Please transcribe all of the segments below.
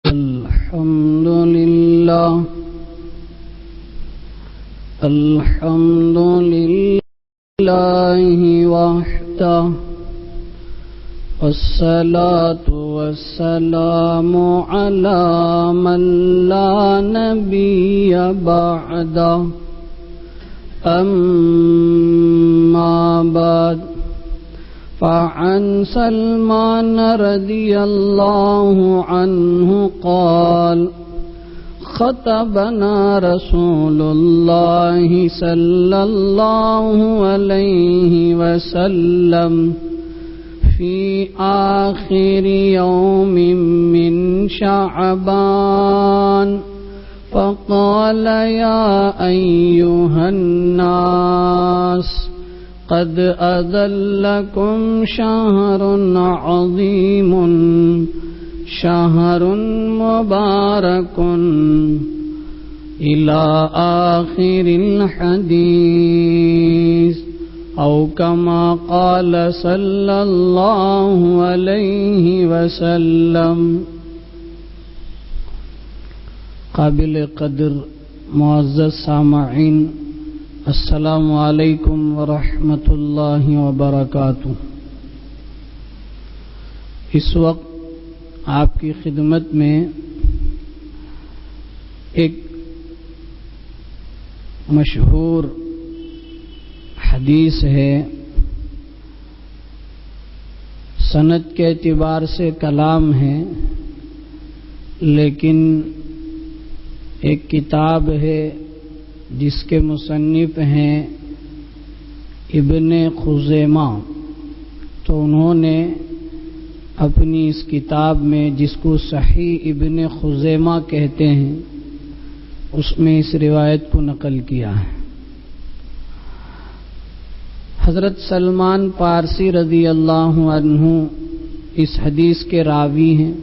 الحمد لله وحده والصلاة والسلام على من لا نبي بعده أما بعد فعن سلمان رضي الله عنه قال خطبنا رسول الله صلى الله عليه وسلم في آخر يوم من شعبان فقال يا أيها الناس قد أذلكم شهر عظيم شهر مبارك إلى آخر الحديث أو كما قال صلى الله عليه وسلم. قابل قدر معزز سامعین، السلام علیکم ورحمۃ اللہ وبرکاتہ. اس وقت آپ کی خدمت میں ایک مشہور حدیث ہے. سند کے اعتبار سے کلام ہے، لیکن ایک کتاب ہے جس کے مصنف ہیں ابن خزیمہ. تو انہوں نے اپنی اس کتاب میں، جس کو صحیح ابن خزیمہ کہتے ہیں، اس میں اس روایت کو نقل کیا ہے. حضرت سلمان پارسی رضی اللہ عنہ اس حدیث کے راوی ہیں.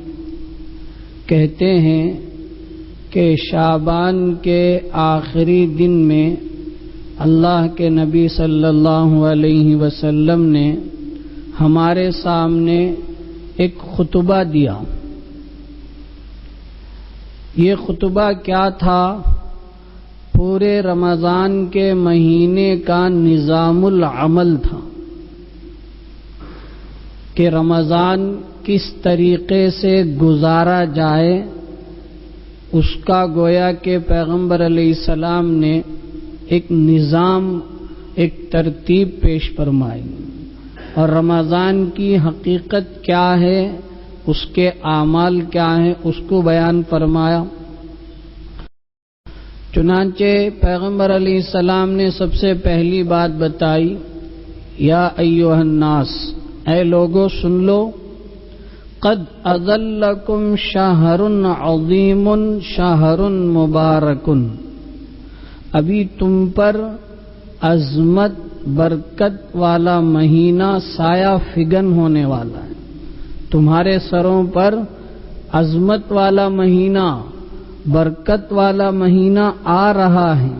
کہتے ہیں کہ شعبان کے آخری دن میں اللہ کے نبی صلی اللہ علیہ وسلم نے ہمارے سامنے ایک خطبہ دیا. یہ خطبہ کیا تھا؟ پورے رمضان کے مہینے کا نظام العمل تھا کہ رمضان کس طریقے سے گزارا جائے. اس کا گویا کہ پیغمبر علیہ السلام نے ایک نظام، ایک ترتیب پیش فرمائی، اور رمضان کی حقیقت کیا ہے، اس کے اعمال کیا ہیں، اس کو بیان فرمایا. چنانچہ پیغمبر علیہ السلام نے سب سے پہلی بات بتائی، یا ایھا الناس، اے لوگو سن لو، قد اذلکم شہر عظیم شہر مبارک، ابھی تم پر عظمت برکت والا مہینہ سایہ فگن ہونے والا ہے. تمہارے سروں پر عظمت والا مہینہ، برکت والا مہینہ آ رہا ہے.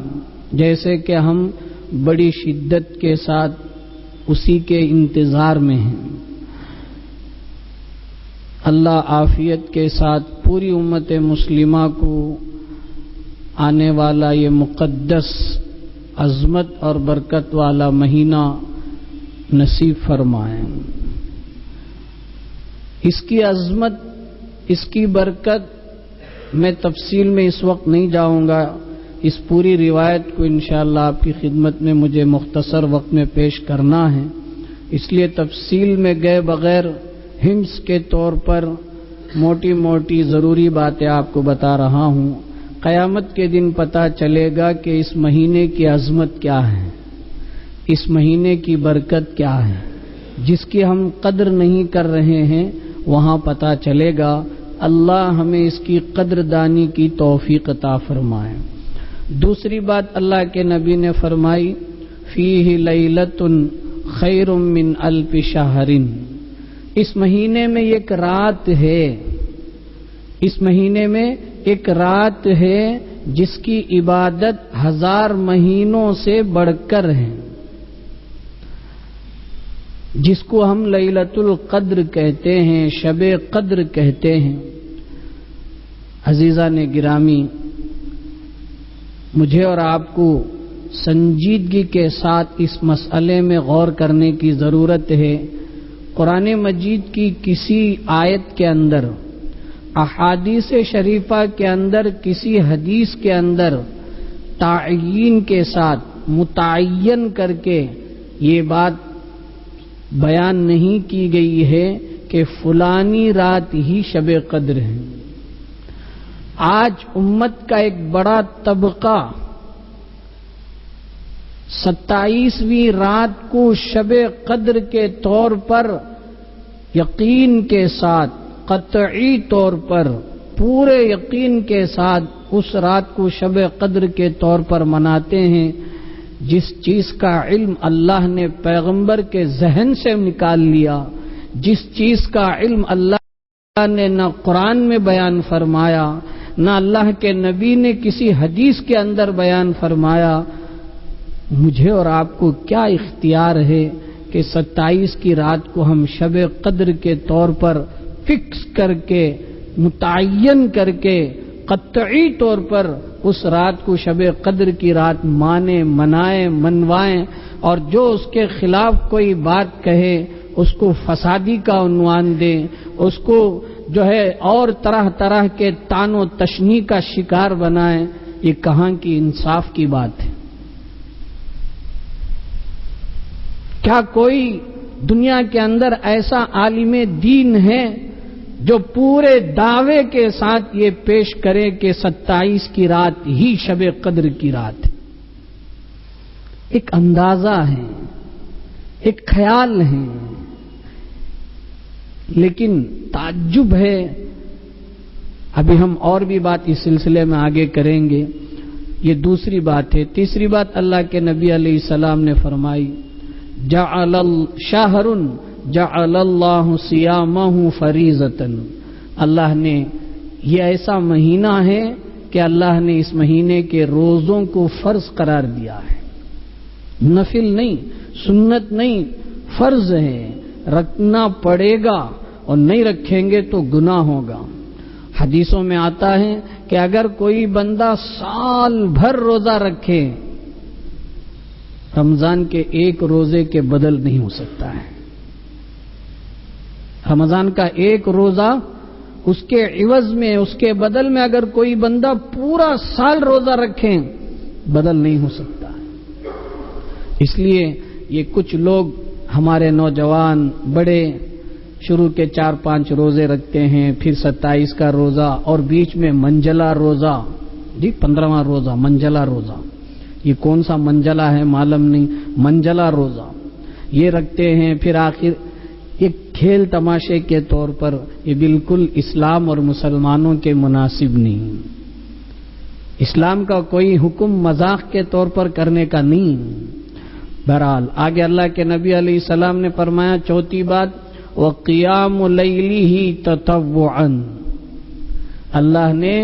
جیسے کہ ہم بڑی شدت کے ساتھ اسی کے انتظار میں ہیں. اللہ عافیت کے ساتھ پوری امت مسلمہ کو آنے والا یہ مقدس عظمت اور برکت والا مہینہ نصیب فرمائے. اس کی عظمت، اس کی برکت میں تفصیل میں اس وقت نہیں جاؤں گا. اس پوری روایت کو انشاءاللہ آپ کی خدمت میں مجھے مختصر وقت میں پیش کرنا ہے، اس لیے تفصیل میں گئے بغیر ہنٹس کے طور پر موٹی موٹی ضروری باتیں آپ کو بتا رہا ہوں. قیامت کے دن پتہ چلے گا کہ اس مہینے کی عظمت کیا ہے، اس مہینے کی برکت کیا ہے. جس کی ہم قدر نہیں کر رہے ہیں وہاں پتہ چلے گا. اللہ ہمیں اس کی قدر دانی کی توفیق عطا فرمائے. دوسری بات اللہ کے نبی نے فرمائی، فیہ لیلۃ خیر من الف شہر، اس مہینے میں ایک رات ہے، اس مہینے میں ایک رات ہے جس کی عبادت 1000 مہینوں سے بڑھ کر ہے، جس کو ہم لیلۃ القدر کہتے ہیں، شب قدر کہتے ہیں. عزیزان گرامی، مجھے اور آپ کو سنجیدگی کے ساتھ اس مسئلے میں غور کرنے کی ضرورت ہے۔ قرآن مجید کی کسی آیت کے اندر، احادیث شریفہ کے اندر، کسی حدیث کے اندر تعیین کے ساتھ متعین کر کے یہ بات بیان نہیں کی گئی ہے کہ فلانی رات ہی شب قدر ہے۔ آج امت کا ایک بڑا طبقہ 27ویں رات کو شب قدر کے طور پر یقین کے ساتھ، قطعی طور پر، پورے یقین کے ساتھ اس رات کو شب قدر کے طور پر مناتے ہیں، جس چیز کا علم اللہ نے پیغمبر کے ذہن سے نکال لیا، جس چیز کا علم اللہ نے نہ قرآن میں بیان فرمایا، نہ اللہ کے نبی نے کسی حدیث کے اندر بیان فرمایا۔ مجھے اور آپ کو کیا اختیار ہے کہ 27 کی رات کو ہم شب قدر کے طور پر فکس کر کے، متعین کر کے، قطعی طور پر اس رات کو شب قدر کی رات مانیں، منائیں، منوائیں، اور جو اس کے خلاف کوئی بات کہے اس کو فسادی کا عنوان دیں، اس کو جو ہے اور طرح طرح کے طعن و تشنیع کا شکار بنائیں؟ یہ کہاں کی انصاف کی بات ہے؟ کیا کوئی دنیا کے اندر ایسا عالم دین ہے جو پورے دعوے کے ساتھ یہ پیش کرے کہ 27 کی رات ہی شب قدر کی رات ہے؟ ایک اندازہ ہے، ایک خیال ہے، لیکن تعجب ہے۔ ابھی ہم اور بھی بات اس سلسلے میں آگے کریں گے، یہ دوسری بات ہے۔ تیسری بات اللہ کے نبی علیہ السلام نے فرمائی، شہر جعل اللہ صیامہ فریضۃ، اللہ نے یہ ایسا مہینہ ہے کہ اللہ نے اس مہینے کے روزوں کو فرض قرار دیا ہے، نفل نہیں، سنت نہیں، فرض ہے، رکھنا پڑے گا، اور نہیں رکھیں گے تو گناہ ہوگا۔ حدیثوں میں آتا ہے کہ اگر کوئی بندہ سال بھر روزہ رکھے، رمضان کے ایک روزے کے بدل نہیں ہو سکتا ہے۔ رمضان کا ایک روزہ اس کے عوض میں، اس کے بدل میں اگر کوئی بندہ پورا سال روزہ رکھے، بدل نہیں ہو سکتا ہے۔ اس لیے یہ کچھ لوگ ہمارے نوجوان بڑے شروع کے 4-5 روزے رکھتے ہیں، پھر 27 کا روزہ، اور بیچ میں منجلا روزہ، 15واں روزہ، منجلا روزہ، یہ کون سا منجلا ہے معلوم نہیں، منجلا روزہ یہ رکھتے ہیں، پھر آخر ایک کھیل تماشے کے طور پر۔ یہ بالکل اسلام اور مسلمانوں کے مناسب نہیں، اسلام کا کوئی حکم مذاق کے طور پر کرنے کا نہیں۔ بہرحال آگے اللہ کے نبی علیہ السلام نے فرمایا، چوتھی بات، وَقِيَامُ لَيْلِهِ تَطَوُّعًا، اللہ نے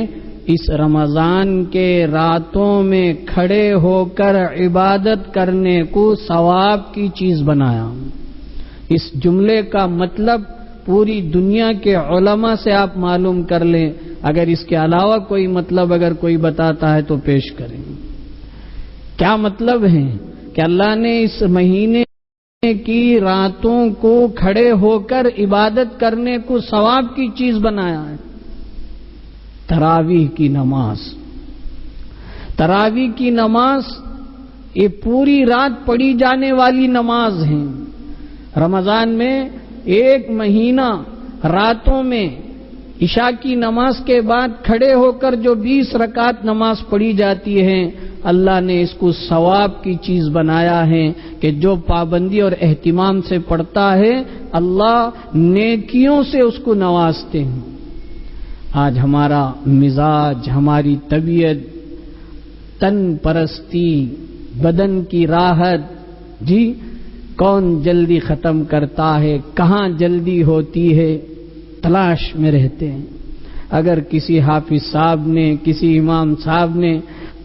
اس رمضان کے راتوں میں کھڑے ہو کر عبادت کرنے کو ثواب کی چیز بنایا۔ اس جملے کا مطلب پوری دنیا کے علماء سے آپ معلوم کر لیں، اگر اس کے علاوہ کوئی مطلب اگر کوئی بتاتا ہے تو پیش کریں۔ کیا مطلب ہے کہ اللہ نے اس مہینے کی راتوں کو کھڑے ہو کر عبادت کرنے کو ثواب کی چیز بنایا ہے؟ تراویح کی نماز، تراویح کی نماز یہ پوری رات پڑھی جانے والی نماز ہے۔ رمضان میں ایک مہینہ راتوں میں عشاء کی نماز کے بعد کھڑے ہو کر جو 20 رکعت نماز پڑھی جاتی ہے، اللہ نے اس کو ثواب کی چیز بنایا ہے کہ جو پابندی اور اہتمام سے پڑھتا ہے اللہ نیکیوں سے اس کو نوازتے ہیں۔ آج ہمارا مزاج، ہماری طبیعت، تن پرستی، بدن کی راحت، کون جلدی ختم کرتا ہے، کہاں جلدی ہوتی ہے، تلاش میں رہتے ہیں۔ اگر کسی حافظ صاحب نے، کسی امام صاحب نے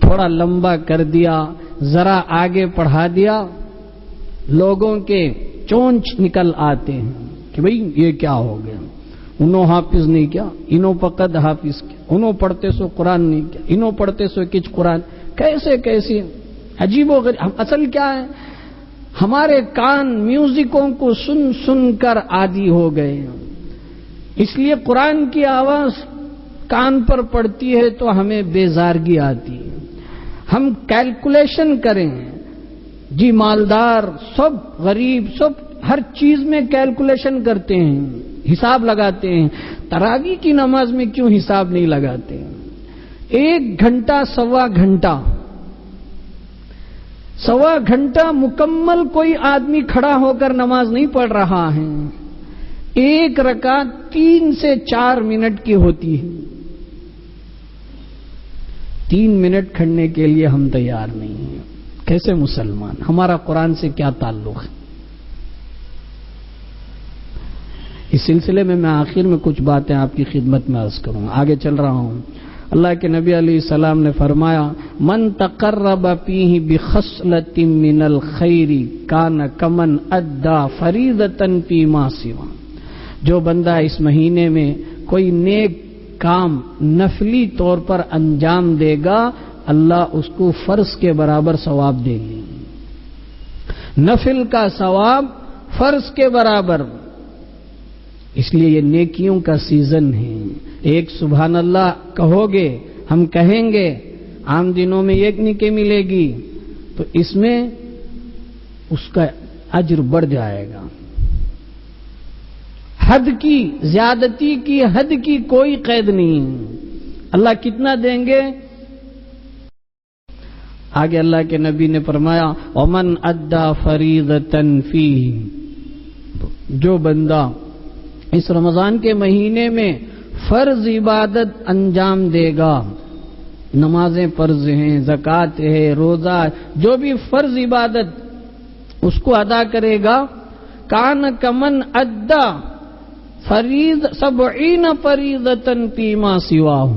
تھوڑا لمبا کر دیا، ذرا آگے پڑھا دیا، لوگوں کے چونچ نکل آتے ہیں کہ بھئی یہ کیا ہو گیا، انہوں حافظ نہیں کیا، انہوں فقط حافظ کیا، انہوں پڑھتے سو قرآن نہیں کیا، انہوں پڑھتے سو کچھ قرآن. کیسے کیسی عجیب و غریب. اصل کیا ہے، ہمارے کان میوزکوں کو سن سن کر عادی ہو گئے ہیں. اس لیے قرآن کی آواز کان پر پڑتی ہے تو ہمیں بیزارگی آتی ہے. ہم کیلکولیشن کریں، جی مالدار سب، غریب سب، ہر چیز میں کیلکولیشن کرتے ہیں، حساب لگاتے ہیں. تراویح کی نماز میں کیوں حساب نہیں لگاتے؟ 1 گھنٹہ سوا گھنٹہ مکمل کوئی آدمی کھڑا ہو کر نماز نہیں پڑھ رہا ہے. 1 رکعت 3 سے 4 منٹ کی ہوتی ہے. 3 منٹ کھڑنے کے لیے ہم تیار نہیں ہیں. کیسے مسلمان؟ ہمارا قرآن سے کیا تعلق ہے؟ اس سلسلے میں آخر میں کچھ باتیں آپ کی خدمت میں عرض کروں. آگے چل رہا ہوں. اللہ کے نبی علیہ السلام نے فرمایا، من تقرب فیہ بخصلۃ من الخیر کان کمن ادی فریضۃ فیما سوا. جو بندہ اس مہینے میں کوئی نیک کام نفلی طور پر انجام دے گا، اللہ اس کو فرض کے برابر ثواب دے گی. نفل کا ثواب فرض کے برابر. اس لیے یہ نیکیوں کا سیزن ہے. ایک سبحان اللہ کہو گے، ہم کہیں گے، عام دنوں میں 1 نیکی ملے گی، تو اس میں اس کا اجر بڑھ جائے گا. حد کی، زیادتی کی، حد کی کوئی قید نہیں. اللہ کتنا دیں گے؟ آگے اللہ کے نبی نے فرمایا، ومن ادى فریضۃ فیہ. جو بندہ اس رمضان کے مہینے میں فرض عبادت انجام دے گا، نمازیں فرض ہیں، زکوٰۃ ہے، روزہ، جو بھی فرض عبادت اس کو ادا کرے گا، کان کمن ادى 70 فریضۃ فیما سواہ.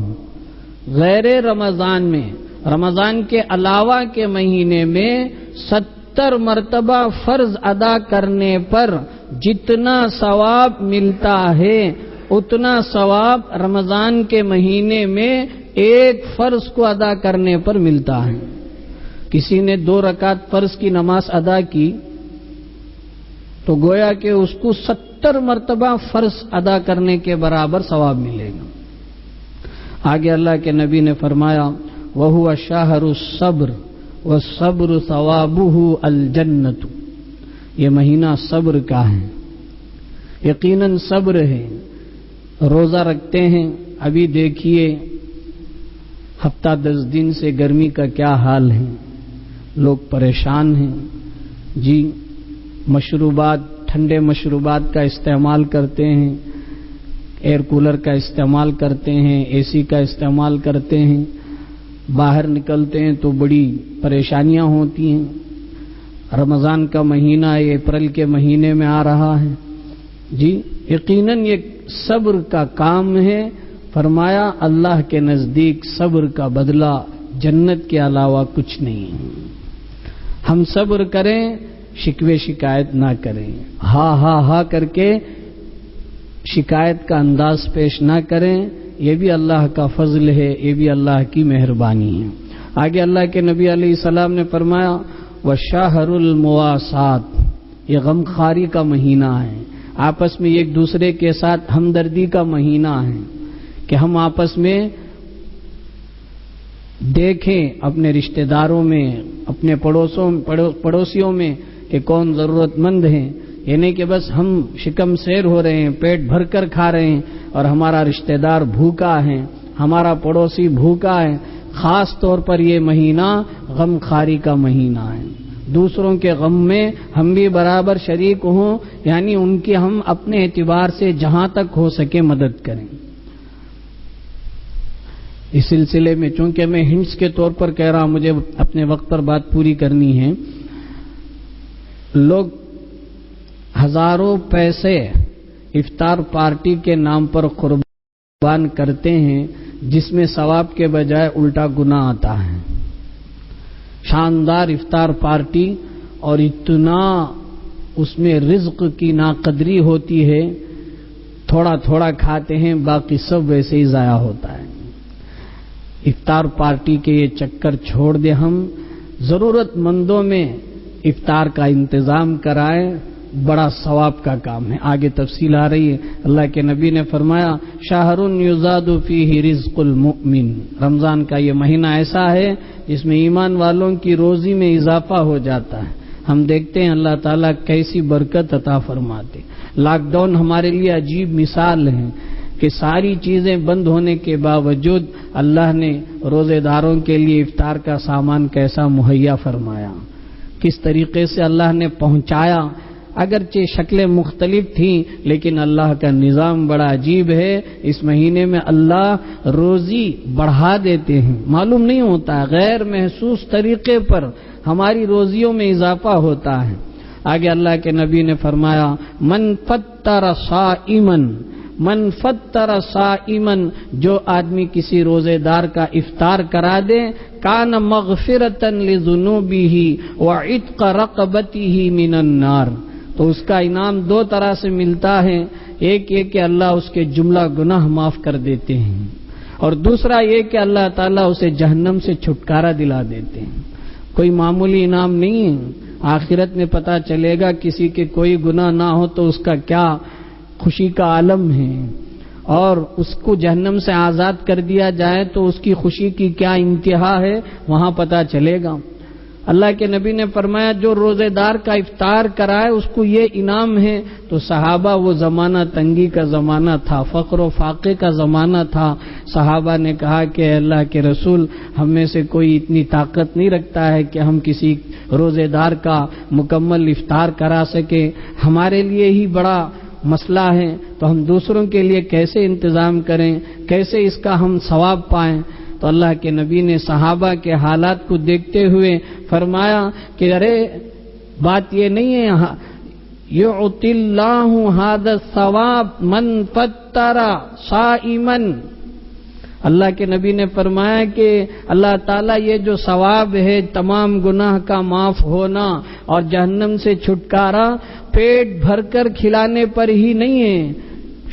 غیر رمضان میں، رمضان کے علاوہ کے مہینے میں 70 مرتبہ فرض ادا کرنے پر جتنا ثواب ملتا ہے، اتنا ثواب رمضان کے مہینے میں 1 فرض کو ادا کرنے پر ملتا ہے. کسی نے 2 رکعت فرض کی نماز ادا کی تو گویا کہ اس کو 70 مرتبہ فرض ادا کرنے کے برابر ثواب ملے گا. آگے اللہ کے نبی نے فرمایا، وَهُوَ شَهْرُ الصَّبْرِ وَالصَّبْرُ ثَوَابُهُ الْجَنَّةُ. یہ مہینہ صبر کا ہے، یقیناً صبر ہے. روزہ رکھتے ہیں. ابھی دیکھیے ہفتہ 10 دن سے گرمی کا کیا حال ہے، لوگ پریشان ہیں. جی مشروبات، ٹھنڈے مشروبات کا استعمال کرتے ہیں، ایئر کولر کا استعمال کرتے ہیں، اے سی کا استعمال کرتے ہیں. باہر نکلتے ہیں تو بڑی پریشانیاں ہوتی ہیں. رمضان کا مہینہ اپریل کے مہینے میں آ رہا ہے. جی یقیناً یہ صبر کا کام ہے. فرمایا اللہ کے نزدیک صبر کا بدلہ جنت کے علاوہ کچھ نہیں ہے. ہم صبر کریں، شکوے شکایت نہ کریں. ہاں کر کے شکایت کا انداز پیش نہ کریں. یہ بھی اللہ کا فضل ہے، یہ بھی اللہ کی مہربانی ہے. آگے اللہ کے نبی علیہ السلام نے فرمایا، وَشَهْرُ الْمُوَاسَاةِ. یہ غمخواری کا مہینہ ہے. آپس میں ایک دوسرے کے ساتھ ہمدردی کا مہینہ ہے کہ ہم آپس میں دیکھیں اپنے رشتہ داروں میں، اپنے پڑوسیوں میں کہ کون ضرورت مند ہیں. یہ نہیں کہ بس ہم شکم سیر ہو رہے ہیں، پیٹ بھر کر کھا رہے ہیں اور ہمارا رشتہ دار بھوکا ہے، ہمارا پڑوسی بھوکا ہے. خاص طور پر یہ مہینہ غم خاری کا مہینہ ہے. دوسروں کے غم میں ہم بھی برابر شریک ہوں، یعنی ان کی ہم اپنے اعتبار سے جہاں تک ہو سکے مدد کریں. اس سلسلے میں چونکہ میں ہنٹس کے طور پر کہہ رہا ہوں، مجھے اپنے وقت پر بات پوری کرنی ہے. لوگ ہزاروں پیسے افطار پارٹی کے نام پر قربان کرتے ہیں، جس میں ثواب کے بجائے الٹا گناہ آتا ہے. شاندار افطار پارٹی اور اتنا اس میں رزق کی ناقدری ہوتی ہے، تھوڑا تھوڑا کھاتے ہیں، باقی سب ویسے ہی ضائع ہوتا ہے۔ افطار پارٹی کے یہ چکر چھوڑ دیں، ہم ضرورت مندوں میں افطار کا انتظام کرائیں، بڑا ثواب کا کام ہے۔ آگے تفصیل آ رہی ہے۔ اللہ کے نبی نے فرمایا شہر یزاد فیہ رزق المؤمن، رمضان کا یہ مہینہ ایسا ہے جس میں ایمان والوں کی روزی میں اضافہ ہو جاتا ہے۔ ہم دیکھتے ہیں اللہ تعالیٰ کیسی برکت عطا فرماتے۔ لاک ڈاؤن ہمارے لیے عجیب مثال ہے کہ ساری چیزیں بند ہونے کے باوجود اللہ نے روزے داروں کے لیے افطار کا سامان کیسا مہیا فرمایا، کس طریقے سے اللہ نے پہنچایا۔ اگرچہ شکلیں مختلف تھیں لیکن اللہ کا نظام بڑا عجیب ہے۔ اس مہینے میں اللہ روزی بڑھا دیتے ہیں، معلوم نہیں ہوتا، غیر محسوس طریقے پر ہماری روزیوں میں اضافہ ہوتا ہے۔ آگے اللہ کے نبی نے فرمایا من فطر صائمن، جو آدمی کسی روزے دار کا افطار کرا دے، کان مغفرۃ لذنوبہ وعتق رقبتہ من النار، تو اس کا انعام دو طرح سے ملتا ہے۔ ایک یہ کہ اللہ اس کے جملہ گناہ معاف کر دیتے ہیں، اور دوسرا یہ کہ اللہ تعالیٰ اسے جہنم سے چھٹکارا دلا دیتے ہیں۔ کوئی معمولی انعام نہیں ہے، آخرت میں پتہ چلے گا کسی کے کوئی گناہ نہ ہو تو اس کا کیا خوشی کا عالم ہے، اور اس کو جہنم سے آزاد کر دیا جائے تو اس کی خوشی کی کیا انتہا ہے، وہاں پتہ چلے گا۔ اللہ کے نبی نے فرمایا جو روزے دار کا افطار کرائے اس کو یہ انعام ہے۔ تو صحابہ، وہ زمانہ تنگی کا زمانہ تھا، فقر و فاقے کا زمانہ تھا، صحابہ نے کہا کہ اے اللہ کے رسول، ہم میں سے کوئی اتنی طاقت نہیں رکھتا ہے کہ ہم کسی روزے دار کا مکمل افطار کرا سکیں، ہمارے لیے ہی بڑا مسئلہ ہے، تو ہم دوسروں کے لیے کیسے انتظام کریں، کیسے اس کا ہم ثواب پائیں۔ تو اللہ کے نبی نے صحابہ کے حالات کو دیکھتے ہوئے فرمایا کہ ارے بات یہ نہیں ہے، یعطی اللہ ھذا الثواب من فطر صائما، اللہ کے نبی نے فرمایا کہ اللہ تعالیٰ یہ جو ثواب ہے تمام گناہ کا معاف ہونا اور جہنم سے چھٹکارا پیٹ بھر کر کھلانے پر ہی نہیں ہے،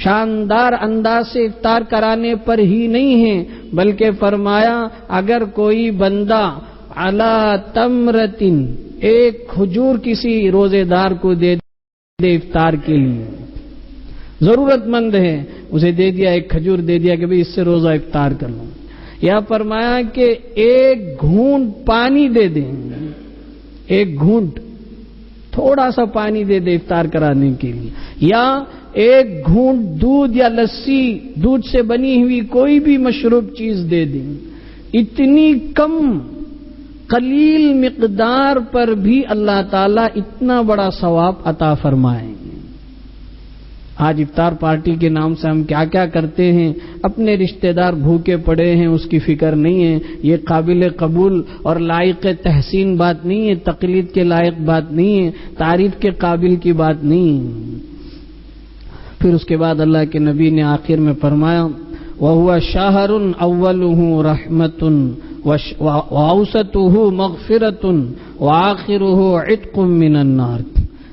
شاندار انداز سے افطار کرانے پر ہی نہیں ہے، بلکہ فرمایا اگر کوئی بندہ علی تمرتن، ایک کھجور کسی روزے دار کو دے افطار کے لیے، ضرورت مند ہے، اسے دے دیا، ایک کھجور دے دیا کہ بھئی اس سے روزہ افطار کر لوں، یا فرمایا کہ ایک گھونٹ پانی دے دیں، ایک گھونٹ تھوڑا سا پانی دے دے افطار کرانے کے لیے، یا ایک گھونٹ دودھ یا لسی، دودھ سے بنی ہوئی کوئی بھی مشروب چیز دے دیں، اتنی کم قلیل مقدار پر بھی اللہ تعالیٰ اتنا بڑا ثواب عطا فرمائیں گے۔ آج افطار پارٹی کے نام سے ہم کیا کیا کرتے ہیں، اپنے رشتہ دار بھوکے پڑے ہیں اس کی فکر نہیں ہے، یہ قابل قبول اور لائق تحسین بات نہیں ہے، تقلید کے لائق بات نہیں ہے، تعریف کے قابل کی بات نہیں ہے۔ پھر اس کے بعد اللہ کے نبی نے آخر میں فرمایا وَهُوَ شَهْرٌ أَوَّلُهُ رَحْمَةٌ وَأَوْسَطُهُ مَغْفِرَةٌ وَآخِرُهُ عِتْقٌ مِّنَ النَّارِ،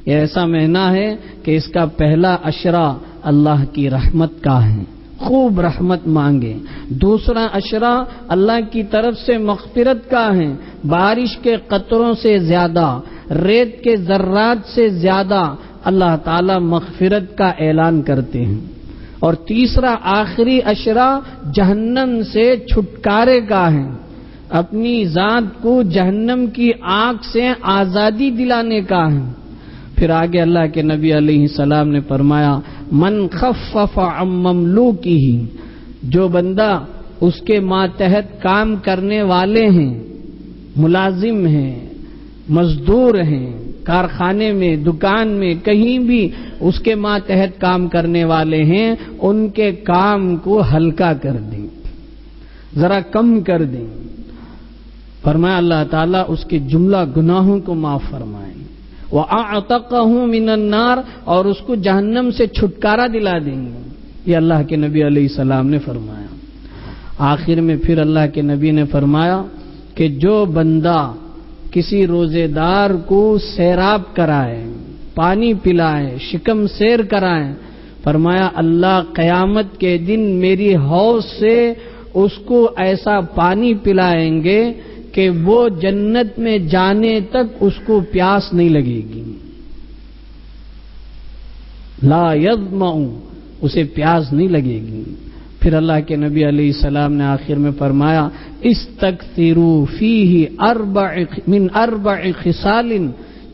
یہ ایسا مہینہ ہے کہ اس کا پہلا عشرہ اللہ کی رحمت کا ہے، خوب رحمت مانگے، دوسرا عشرہ اللہ کی طرف سے مغفرت کا ہے، بارش کے قطروں سے زیادہ، ریت کے ذرات سے زیادہ اللہ تعالی مغفرت کا اعلان کرتے ہیں، اور تیسرا آخری عشرہ جہنم سے چھٹکارے کا ہے، اپنی ذات کو جہنم کی آگ سے آزادی دلانے کا ہے۔ پھر آگے اللہ کے نبی علیہ السلام نے فرمایا من خفف عن مملوکہ، جو بندہ اس کے ماتحت کام کرنے والے ہیں، ملازم ہیں، مزدور ہیں، کارخانے میں، دکان میں، کہیں بھی اس کے ماتحت کام کرنے والے ہیں، ان کے کام کو ہلکا کر دیں، ذرا کم کر دیں، فرمایا اللہ تعالیٰ اس کے جملہ گناہوں کو معاف فرمائیں، وَأَعْتَقَهُ مِنَ النَّارِ، اور اس کو جہنم سے چھٹکارا دلا دیں گے، یہ اللہ کے نبی علیہ السلام نے فرمایا۔ آخر میں پھر اللہ کے نبی نے فرمایا کہ جو بندہ کسی روزے دار کو سیراب کرائے، پانی پلائے، شکم سیر کرائے، فرمایا اللہ قیامت کے دن میری حوض سے اس کو ایسا پانی پلائیں گے کہ وہ جنت میں جانے تک اس کو پیاس نہیں لگے گی. لا یظمأ، اسے پیاس نہیں لگے گی. پھر اللہ کے نبی علیہ السلام نے آخر میں فرمایا استکثروا فیہ من اربع خصال،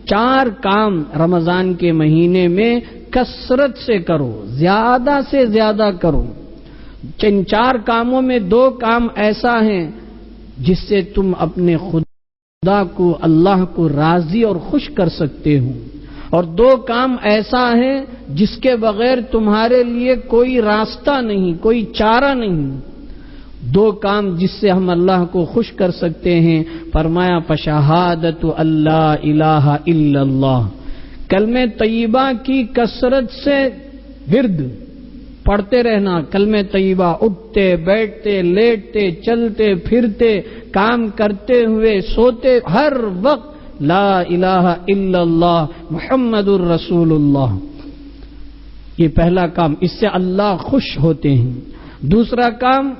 4 کام رمضان کے مہینے میں کثرت سے کرو، زیادہ سے زیادہ کرو. ان 4 کاموں میں 2 کام ایسا ہیں جس سے تم اپنے خدا کو، اللہ کو راضی اور خوش کر سکتے ہو، اور 2 کام ایسا ہے جس کے بغیر تمہارے لیے کوئی راستہ نہیں، کوئی چارہ نہیں. 2 کام جس سے ہم اللہ کو خوش کر سکتے ہیں. فرمایا فشہادۃ اللہ الہ الا اللہ، کلمہ طیبہ کی کثرت سے ورد پڑھتے رہنا. کلمہ طیبہ اٹھتے بیٹھتے لیٹتے چلتے پھرتے کام کرتے ہوئے سوتے، ہر وقت لا الہ الا اللہ محمد الرسول اللہ. یہ پہلا کام، اس سے اللہ خوش ہوتے ہیں. دوسرا کام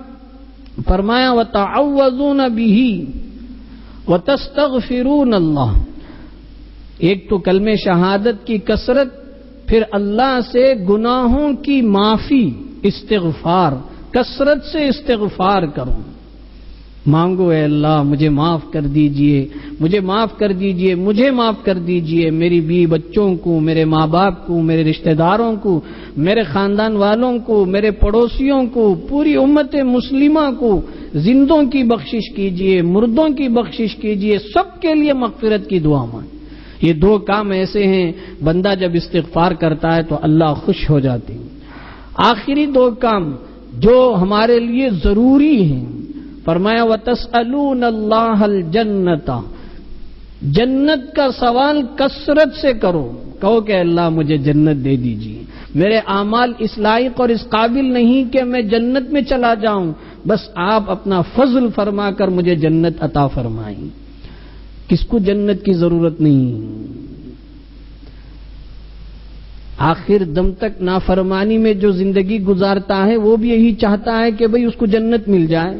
فرمایا وتعوذون بہ وتستغفرون اللہ. ایک تو کلمہ شہادت کی کثرت، پھر اللہ سے گناہوں کی معافی، استغفار، کثرت سے استغفار کرو. مانگو اے اللہ مجھے معاف کر دیجئے، مجھے معاف کر دیجئے، مجھے معاف کر دیجئے، میری بیوی بچوں کو، میرے ماں باپ کو، میرے رشتہ داروں کو، میرے خاندان والوں کو، میرے پڑوسیوں کو، پوری امت مسلمہ کو زندوں کی بخشش کیجئے، مردوں کی بخشش کیجئے، سب کے لیے مغفرت کی دعا مانگیں. یہ 2 کام ایسے ہیں بندہ جب استغفار کرتا ہے تو اللہ خوش ہو جاتے ہیں. آخری 2 کام جو ہمارے لیے ضروری ہیں، فرمایا وَتَسْأَلُونَ اللَّهَ الْجَنَّةَ، جنت کا سوال کثرت سے کرو. کہو کہ اللہ مجھے جنت دے دیجیے. میرے اعمال اس لائق اور اس قابل نہیں کہ میں جنت میں چلا جاؤں، بس آپ اپنا فضل فرما کر مجھے جنت عطا فرمائیں. کس کو جنت کی ضرورت نہیں؟ آخر دم تک نافرمانی میں جو زندگی گزارتا ہے وہ بھی یہی چاہتا ہے کہ بھئی اس کو جنت مل جائے.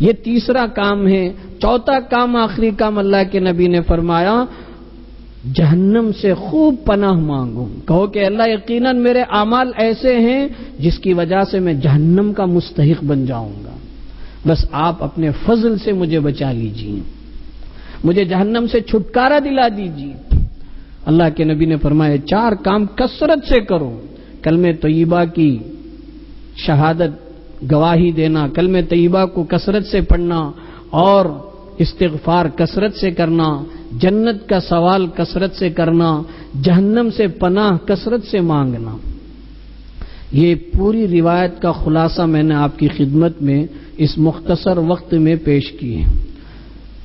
یہ تیسرا کام ہے. چوتھا کام، آخری کام، اللہ کے نبی نے فرمایا جہنم سے خوب پناہ مانگو. کہو کہ اللہ یقیناً میرے اعمال ایسے ہیں جس کی وجہ سے میں جہنم کا مستحق بن جاؤں گا، بس آپ اپنے فضل سے مجھے بچا لیجیے، مجھے جہنم سے چھٹکارا دلا دیجیے. اللہ کے نبی نے فرمایا 4 کام کثرت سے کرو. کلمہ طیبہ کی شہادت، گواہی دینا، کلمہ طیبہ کو کثرت سے پڑھنا، اور استغفار کثرت سے کرنا، جنت کا سوال کثرت سے کرنا، جہنم سے پناہ کثرت سے مانگنا. یہ پوری روایت کا خلاصہ میں نے آپ کی خدمت میں اس مختصر وقت میں پیش کی ہے.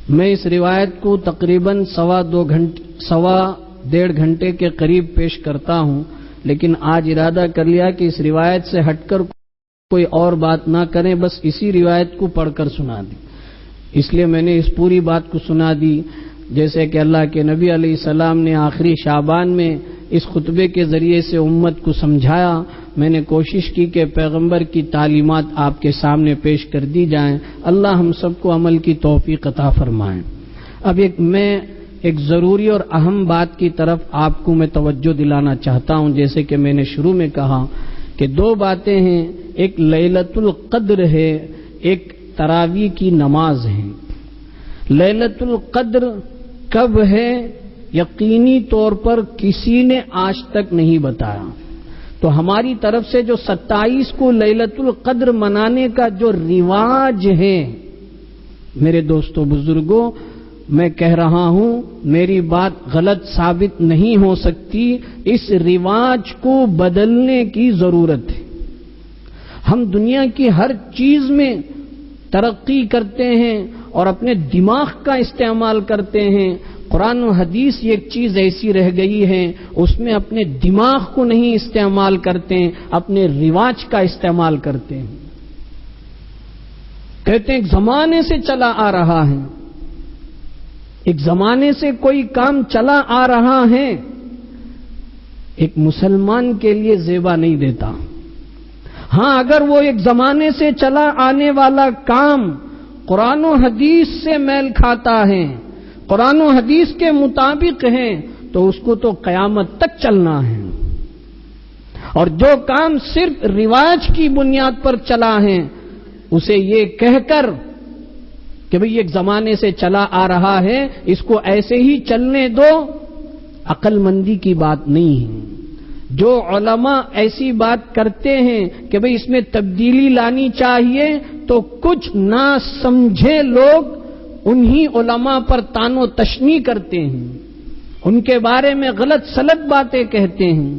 میں اس روایت کو تقریباً 1.5 گھنٹے کے قریب پیش کرتا ہوں، لیکن آج ارادہ کر لیا کہ اس روایت سے ہٹ کر کوئی اور بات نہ کریں، بس اسی روایت کو پڑھ کر سنا دیں. اس لیے میں نے اس پوری بات کو سنا دی. جیسے کہ اللہ کے نبی علیہ السلام نے آخری شعبان میں اس خطبے کے ذریعے سے امت کو سمجھایا، میں نے کوشش کی کہ پیغمبر کی تعلیمات آپ کے سامنے پیش کر دی جائیں. اللہ ہم سب کو عمل کی توفیق عطا فرمائیں. اب میں ایک ضروری اور اہم بات کی طرف آپ کو میں توجہ دلانا چاہتا ہوں. جیسے کہ میں نے شروع میں کہا کہ 2 باتیں ہیں، ایک لیلۃ القدر ہے، ایک تراویح کی نماز ہے. لیلۃ القدر کب ہے یقینی طور پر کسی نے آج تک نہیں بتایا. تو ہماری طرف سے جو 27 کو لیلۃ القدر منانے کا جو رواج ہے، میرے دوستو بزرگوں، میں کہہ رہا ہوں میری بات غلط ثابت نہیں ہو سکتی. اس رواج کو بدلنے کی ضرورت ہے. ہم دنیا کی ہر چیز میں ترقی کرتے ہیں اور اپنے دماغ کا استعمال کرتے ہیں. قرآن و حدیث ایک چیز ایسی رہ گئی ہے، اس میں اپنے دماغ کو نہیں استعمال کرتے ہیں، اپنے رواج کا استعمال کرتے ہیں. کہتے ہیں ایک زمانے سے چلا آ رہا ہے، ایک زمانے سے کوئی کام چلا آ رہا ہے، ایک مسلمان کے لیے زیبا نہیں دیتا۔ ہاں اگر وہ ایک زمانے سے چلا آنے والا کام قرآن و حدیث سے میل کھاتا ہے، قرآن و حدیث کے مطابق ہے، تو اس کو تو قیامت تک چلنا ہے۔ اور جو کام صرف رواج کی بنیاد پر چلا ہے، اسے یہ کہہ کر کہ بھئی ایک زمانے سے چلا آ رہا ہے، اس کو ایسے ہی چلنے دو، عقل مندی کی بات نہیں ہے۔ جو علماء ایسی بات کرتے ہیں کہ بھئی اس میں تبدیلی لانی چاہیے، تو کچھ نہ سمجھے لوگ انہی علماء پر تان و تشنیع کرتے ہیں، ان کے بارے میں غلط سلط باتیں کہتے ہیں۔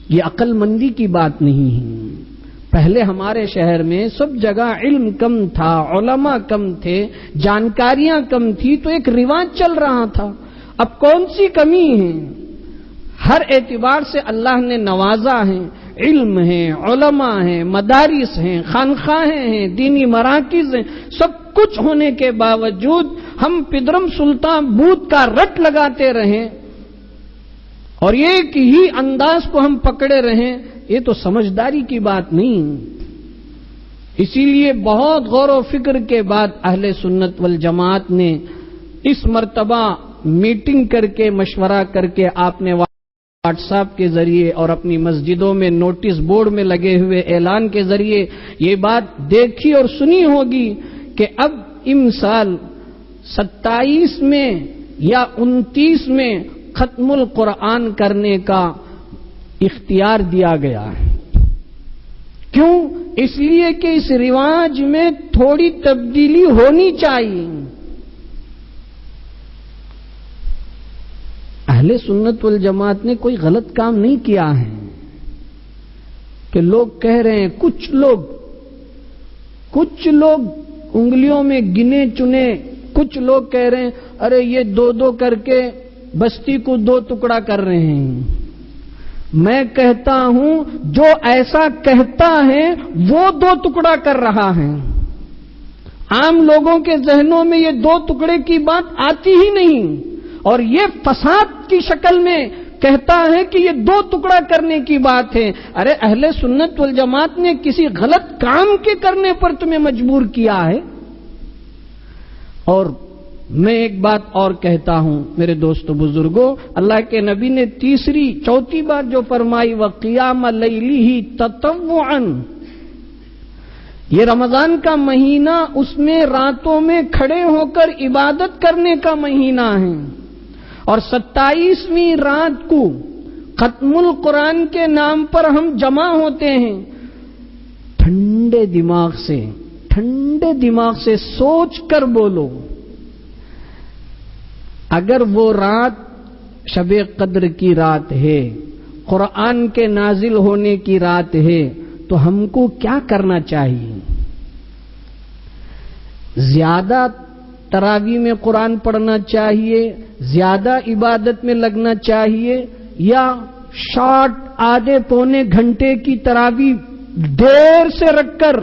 یہ عقل مندی کی بات نہیں ہے۔ پہلے ہمارے شہر میں سب جگہ علم کم تھا، علماء کم تھے، جانکاریاں کم تھی، تو ایک رواج چل رہا تھا۔ اب کون سی کمی ہے؟ ہر اعتبار سے اللہ نے نوازا ہے، علم ہے، علماء ہیں، مدارس ہیں، خانقاہیں ہیں، دینی مراکز ہیں، سب کچھ ہونے کے باوجود ہم پدرم سلطان بودھ کا رٹ لگاتے رہیں اور ایک ہی انداز کو ہم پکڑے رہیں، یہ تو سمجھداری کی بات نہیں۔ اسی لیے بہت غور و فکر کے بعد اہل سنت والجماعت نے اس مرتبہ میٹنگ کر کے، مشورہ کر کے، آپ نے واٹس ایپ کے ذریعے اور اپنی مسجدوں میں نوٹس بورڈ میں لگے ہوئے اعلان کے ذریعے یہ بات دیکھی اور سنی ہوگی کہ اب امسال 27 میں یا 29 میں ختم القرآن کرنے کا اختیار دیا گیا ہے۔ کیوں؟ اس لیے کہ اس رواج میں تھوڑی تبدیلی ہونی چاہیے۔ اہل سنت والجماعت نے کوئی غلط کام نہیں کیا ہے کہ لوگ کہہ رہے ہیں، کچھ لوگ انگلیوں میں گنے چنے، کچھ لوگ کہہ رہے ہیں ارے یہ دو دو کر کے بستی کو 2 ٹکڑا کر رہے ہیں۔ میں کہتا ہوں جو ایسا کہتا ہے وہ 2 ٹکڑا کر رہا ہے۔ عام لوگوں کے ذہنوں میں یہ 2 ٹکڑے کی بات آتی ہی نہیں، اور یہ فساد کی شکل میں کہتا ہے کہ یہ 2 ٹکڑا کرنے کی بات ہے۔ ارے اہل سنت والجماعت نے کسی غلط کام کے کرنے پر تمہیں مجبور کیا ہے؟ اور میں ایک بات اور کہتا ہوں میرے دوستو بزرگوں، اللہ کے نبی نے چوتھی بار جو فرمائی وَقِيَامَ لَيْلِهِ تَطَوُّعًا، یہ رمضان کا مہینہ، اس میں راتوں میں کھڑے ہو کر عبادت کرنے کا مہینہ ہے، اور 27ویں رات کو ختم القرآن کے نام پر ہم جمع ہوتے ہیں۔ ٹھنڈے دماغ سے سوچ کر بولو، اگر وہ رات شب قدر کی رات ہے، قرآن کے نازل ہونے کی رات ہے، تو ہم کو کیا کرنا چاہیے؟ زیادہ تراویح میں قرآن پڑھنا چاہیے، زیادہ عبادت میں لگنا چاہیے، یا شارٹ آدھے پونے گھنٹے کی تراویح دیر سے رکھ کر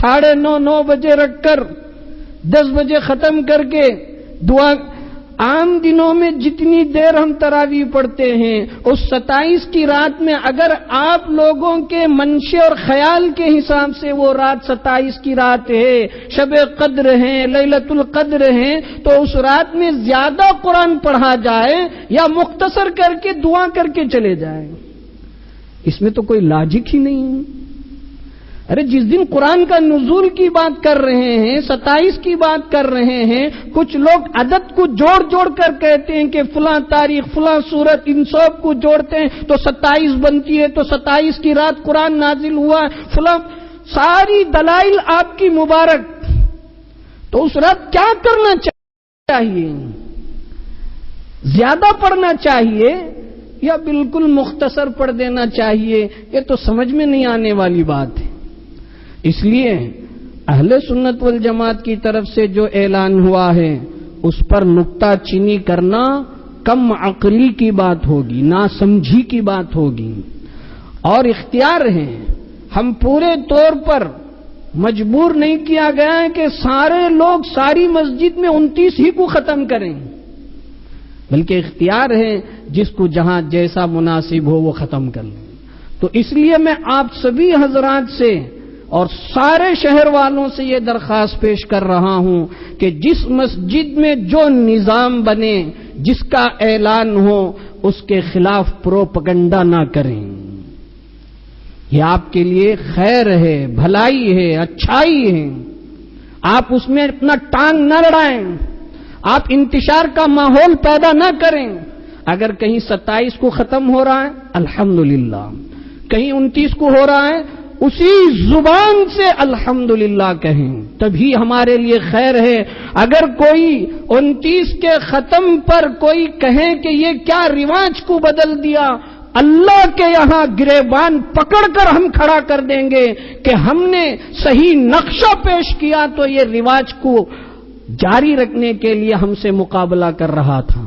9:30 بجے رکھ کر 10 بجے ختم کر کے دعا؟ عام دنوں میں جتنی دیر ہم تراویح پڑھتے ہیں، اس 27 کی رات میں اگر آپ لوگوں کے منشے اور خیال کے حساب سے وہ رات 27 کی رات ہے، شب قدر ہے، لیلۃ القدر ہے، تو اس رات میں زیادہ قرآن پڑھا جائے یا مختصر کر کے دعا کر کے چلے جائیں؟ اس میں تو کوئی لاجک ہی نہیں ہے۔ ارے جس دن قرآن کا نزول کی بات کر رہے ہیں، 27 کی بات کر رہے ہیں، کچھ لوگ عدد کو جوڑ کر کہتے ہیں کہ فلاں تاریخ، فلاں سورت، ان سب کو جوڑتے ہیں تو 27 بنتی ہے، تو 27 کی رات قرآن نازل ہوا، فلاں ساری دلائل آپ کی مبارک۔ تو اس رات کیا کرنا چاہیے؟ زیادہ پڑھنا چاہیے یا بالکل مختصر پڑھ دینا چاہیے؟ یہ تو سمجھ میں نہیں آنے والی بات ہے۔ اس لیے اہل سنت والجماعت کی طرف سے جو اعلان ہوا ہے اس پر نکتہ چینی کرنا کم عقلی کی بات ہوگی، ناسمجھی کی بات ہوگی، اور اختیار ہے۔ ہم پورے طور پر مجبور نہیں کیا گیا ہے کہ سارے لوگ ساری مسجد میں 29 ہی کو ختم کریں۔ بلکہ اختیار ہے جس کو جہاں جیسا مناسب ہو وہ ختم کر لیں۔ تو اس لیے میں آپ سبھی حضرات سے اور سارے شہر والوں سے یہ درخواست پیش کر رہا ہوں کہ جس مسجد میں جو نظام بنے، جس کا اعلان ہو، اس کے خلاف پروپیگنڈا نہ کریں۔ یہ آپ کے لیے خیر ہے، بھلائی ہے، اچھائی ہے، آپ اس میں اپنا ٹانگ نہ لڑائیں، آپ انتشار کا ماحول پیدا نہ کریں۔ اگر کہیں 27 کو ختم ہو رہا ہے الحمدللہ، کہیں 29 کو ہو رہا ہے، اسی زبان سے الحمدللہ کہیں، تبھی ہمارے لیے خیر ہے۔ اگر کوئی 29 کے ختم پر کوئی کہے کہ یہ کیا رواج کو بدل دیا، اللہ کے یہاں گریبان پکڑ کر ہم کھڑا کر دیں گے کہ ہم نے صحیح نقشہ پیش کیا تو یہ رواج کو جاری رکھنے کے لیے ہم سے مقابلہ کر رہا تھا۔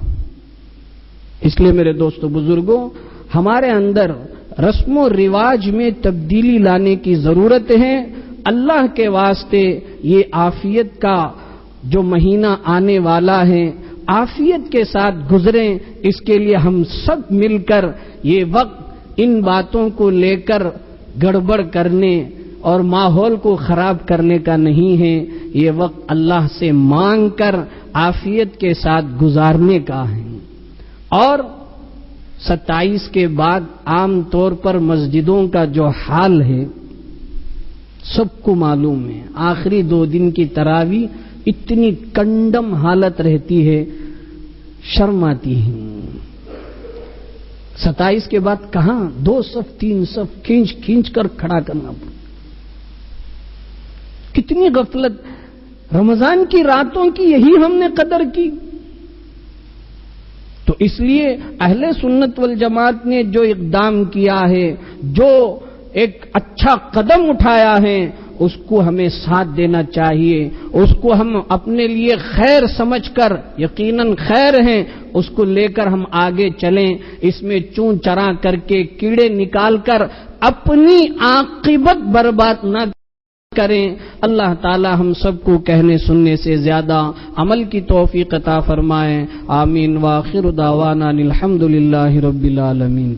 اس لیے میرے دوستو بزرگوں، ہمارے اندر رسم و رواج میں تبدیلی لانے کی ضرورت ہے۔ اللہ کے واسطے یہ عافیت کا جو مہینہ آنے والا ہے، عافیت کے ساتھ گزریں، اس کے لیے ہم سب مل کر یہ وقت ان باتوں کو لے کر گڑبڑ کرنے اور ماحول کو خراب کرنے کا نہیں ہے، یہ وقت اللہ سے مانگ کر عافیت کے ساتھ گزارنے کا ہے۔ اور 27 کے بعد عام طور پر مسجدوں کا جو حال ہے سب کو معلوم ہے، آخری 2 دن کی تراویح اتنی کنڈم حالت رہتی ہے، شرم آتی ہے۔ 27 کے بعد کہاں 2 صف 3 صف کھینچ کھینچ کر کھڑا کرنا پڑتا، کتنی غفلت۔ رمضان کی راتوں کی یہی ہم نے قدر کی۔ تو اس لیے اہل سنت والجماعت نے جو اقدام کیا ہے، جو ایک اچھا قدم اٹھایا ہے، اس کو ہمیں ساتھ دینا چاہیے، اس کو ہم اپنے لیے خیر سمجھ کر، یقیناً خیر ہیں، اس کو لے کر ہم آگے چلیں، اس میں چون چرا کر کے کیڑے نکال کر اپنی عاقبت برباد نہ کریں۔ اللہ تعالی ہم سب کو کہنے سننے سے زیادہ عمل کی توفیق عطا فرمائے۔ آمین۔ وآخر دعوانا الحمدللہ رب العالمین۔